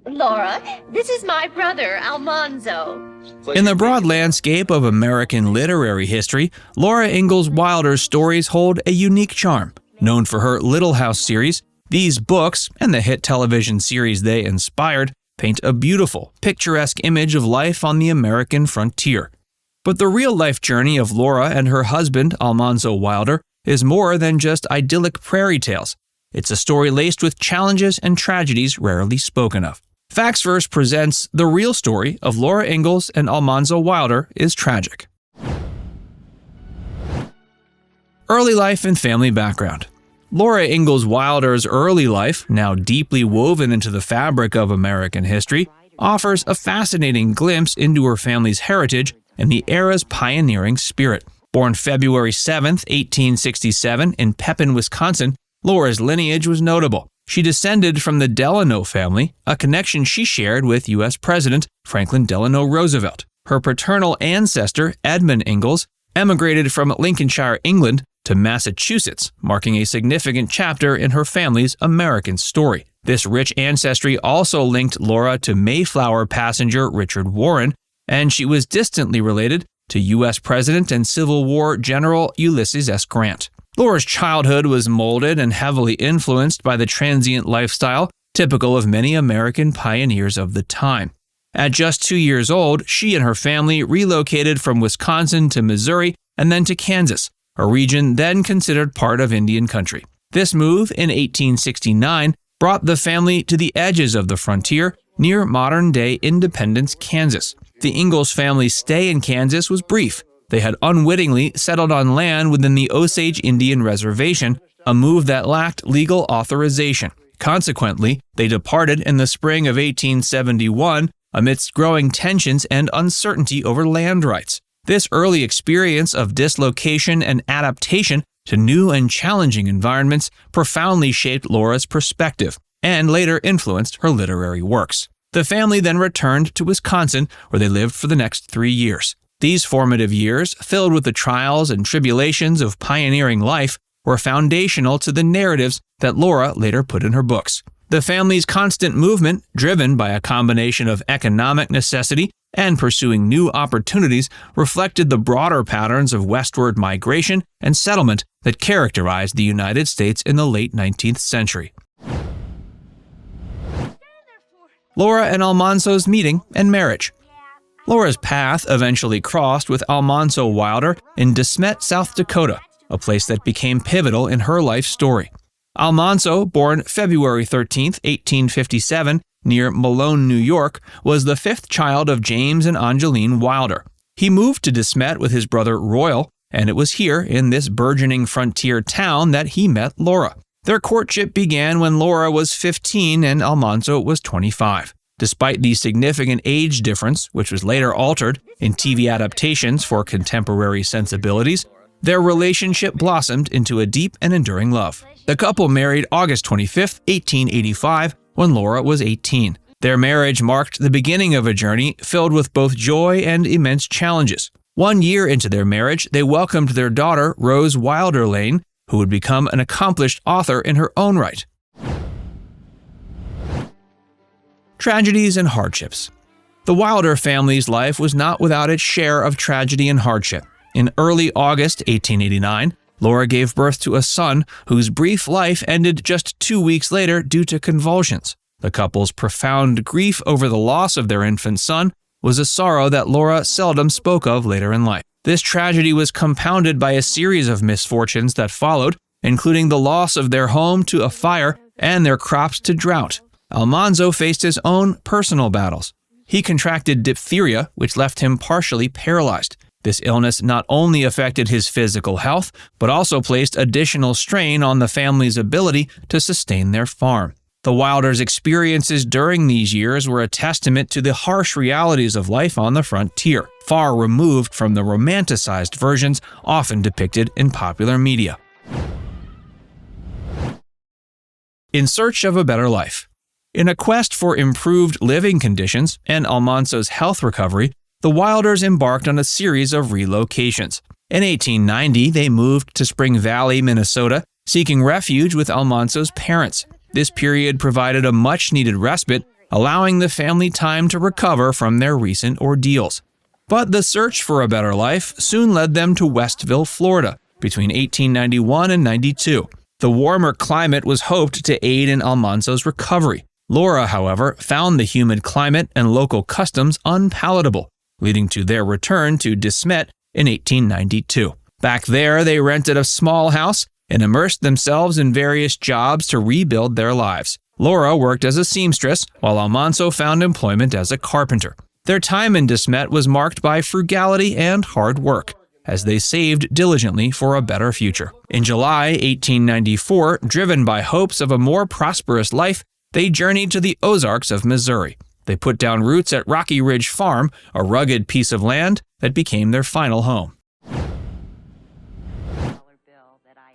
Laura, this is my brother, Almanzo. In the broad landscape of American literary history, Laura Ingalls Wilder's stories hold a unique charm. Known for her Little House series, these books, and the hit television series they inspired, paint a beautiful, picturesque image of life on the American frontier. But the real-life journey of Laura and her husband, Almanzo Wilder, is more than just idyllic prairie tales. It's a story laced with challenges and tragedies rarely spoken of. Facts Verse presents the real story of Laura Ingalls and Almanzo Wilder is tragic. Early life and family background. Laura Ingalls Wilder's early life, now deeply woven into the fabric of American history, offers a fascinating glimpse into her family's heritage and the era's pioneering spirit. Born February 7, 1867, in Pepin, Wisconsin, Laura's lineage was notable. She descended from the Delano family, a connection she shared with U.S. President Franklin Delano Roosevelt. Her paternal ancestor, Edmund Ingalls, emigrated from Lincolnshire, England, to Massachusetts, marking a significant chapter in her family's American story. This rich ancestry also linked Laura to Mayflower passenger Richard Warren, and she was distantly related to U.S. President and Civil War General Ulysses S. Grant. Laura's childhood was molded and heavily influenced by the transient lifestyle typical of many American pioneers of the time. At just 2 years old, she and her family relocated from Wisconsin to Missouri and then to Kansas, a region then considered part of Indian country. This move in 1869 brought the family to the edges of the frontier near modern-day Independence, Kansas. The Ingalls family's stay in Kansas was brief. They had unwittingly settled on land within the Osage Indian Reservation, a move that lacked legal authorization. Consequently, they departed in the spring of 1871 amidst growing tensions and uncertainty over land rights. This early experience of dislocation and adaptation to new and challenging environments profoundly shaped Laura's perspective and later influenced her literary works. The family then returned to Wisconsin, where they lived for the next 3 years. These formative years, filled with the trials and tribulations of pioneering life, were foundational to the narratives that Laura later put in her books. The family's constant movement, driven by a combination of economic necessity and pursuing new opportunities, reflected the broader patterns of westward migration and settlement that characterized the United States in the late 19th century. Laura and Almanzo's meeting and marriage. Laura's path eventually crossed with Almanzo Wilder in De Smet, South Dakota, a place that became pivotal in her life story. Almanzo, born February 13, 1857, near Malone, New York, was the fifth child of James and Angeline Wilder. He moved to De Smet with his brother Royal, and it was here, in this burgeoning frontier town, that he met Laura. Their courtship began when Laura was 15 and Almanzo was 25. Despite the significant age difference, which was later altered in TV adaptations for contemporary sensibilities, their relationship blossomed into a deep and enduring love. The couple married August 25, 1885, when Laura was 18. Their marriage marked the beginning of a journey filled with both joy and immense challenges. 1 year into their marriage, they welcomed their daughter, Rose Wilder Lane, who would become an accomplished author in her own right. Tragedies and Hardships. The Wilder family's life was not without its share of tragedy and hardship. In early August 1889, Laura gave birth to a son whose brief life ended just 2 weeks later due to convulsions. The couple's profound grief over the loss of their infant son was a sorrow that Laura seldom spoke of later in life. This tragedy was compounded by a series of misfortunes that followed, including the loss of their home to a fire and their crops to drought. Almanzo faced his own personal battles. He contracted diphtheria, which left him partially paralyzed. This illness not only affected his physical health, but also placed additional strain on the family's ability to sustain their farm. The Wilders' experiences during these years were a testament to the harsh realities of life on the frontier, far removed from the romanticized versions often depicted in popular media. In search of a better life. In a quest for improved living conditions and Almanzo's health recovery, the Wilders embarked on a series of relocations. In 1890, they moved to Spring Valley, Minnesota, seeking refuge with Almanzo's parents. This period provided a much-needed respite allowing the family time to recover from their recent ordeals. But the search for a better life soon led them to Westville, Florida, between 1891 and 92. The warmer climate was hoped to aid in Almanzo's recovery. Laura, however, found the humid climate and local customs unpalatable, leading to their return to De Smet in 1892. Back there, they rented a small house and immersed themselves in various jobs to rebuild their lives. Laura worked as a seamstress, while Almanzo found employment as a carpenter. Their time in De Smet was marked by frugality and hard work, as they saved diligently for a better future. In July 1894, driven by hopes of a more prosperous life, they journeyed to the Ozarks of Missouri. They put down roots at Rocky Ridge Farm, a rugged piece of land that became their final home.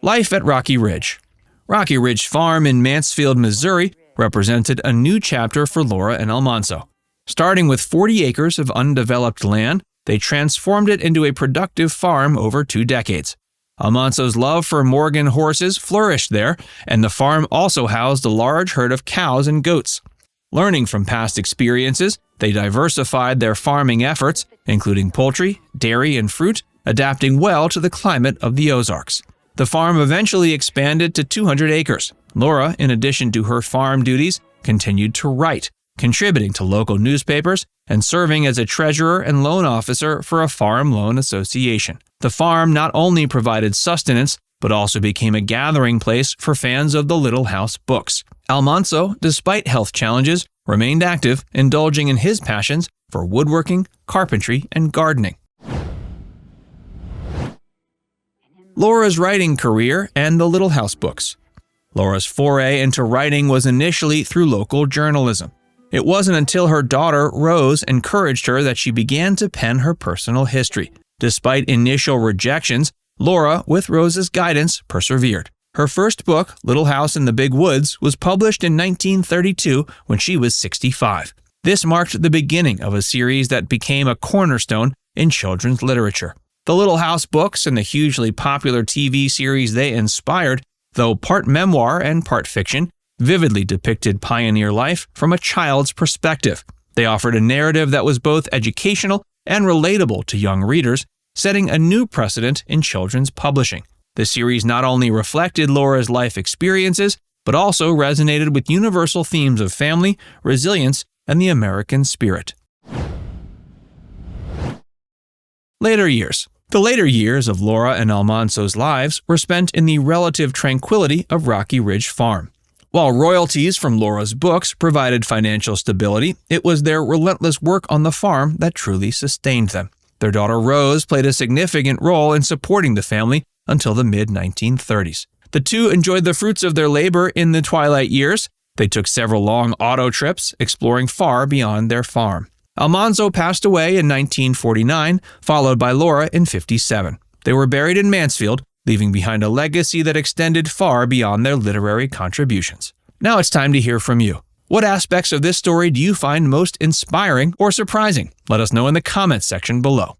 Life at Rocky Ridge. Rocky Ridge Farm in Mansfield, Missouri, represented a new chapter for Laura and Almanzo. Starting with 40 acres of undeveloped land, they transformed it into a productive farm over 2 decades. Almanzo's love for Morgan horses flourished there, and the farm also housed a large herd of cows and goats. Learning from past experiences, they diversified their farming efforts, including poultry, dairy, and fruit, adapting well to the climate of the Ozarks. The farm eventually expanded to 200 acres. Laura, in addition to her farm duties, continued to write, contributing to local newspapers and serving as a treasurer and loan officer for a farm loan association. The farm not only provided sustenance, but also became a gathering place for fans of the Little House books. Almanzo, despite health challenges, remained active, indulging in his passions for woodworking, carpentry, and gardening. Laura's writing career and the Little House books. Laura's foray into writing was initially through local journalism. It wasn't until her daughter, Rose, encouraged her that she began to pen her personal history. Despite initial rejections, Laura, with Rose's guidance, persevered. Her first book, Little House in the Big Woods, was published in 1932 when she was 65. This marked the beginning of a series that became a cornerstone in children's literature. The Little House books and the hugely popular TV series they inspired, though part memoir and part fiction, vividly depicted pioneer life from a child's perspective. They offered a narrative that was both educational and relatable to young readers, setting a new precedent in children's publishing. The series not only reflected Laura's life experiences, but also resonated with universal themes of family, resilience, and the American spirit. Later years. The later years of Laura and Almanzo's lives were spent in the relative tranquility of Rocky Ridge Farm. While royalties from Laura's books provided financial stability, it was their relentless work on the farm that truly sustained them. Their daughter Rose played a significant role in supporting the family until the mid-1930s. The two enjoyed the fruits of their labor in the twilight years. They took several long auto trips, exploring far beyond their farm. Almanzo passed away in 1949, followed by Laura in 1957. They were buried in Mansfield, leaving behind a legacy that extended far beyond their literary contributions. Now it's time to hear from you. What aspects of this story do you find most inspiring or surprising? Let us know in the comments section below.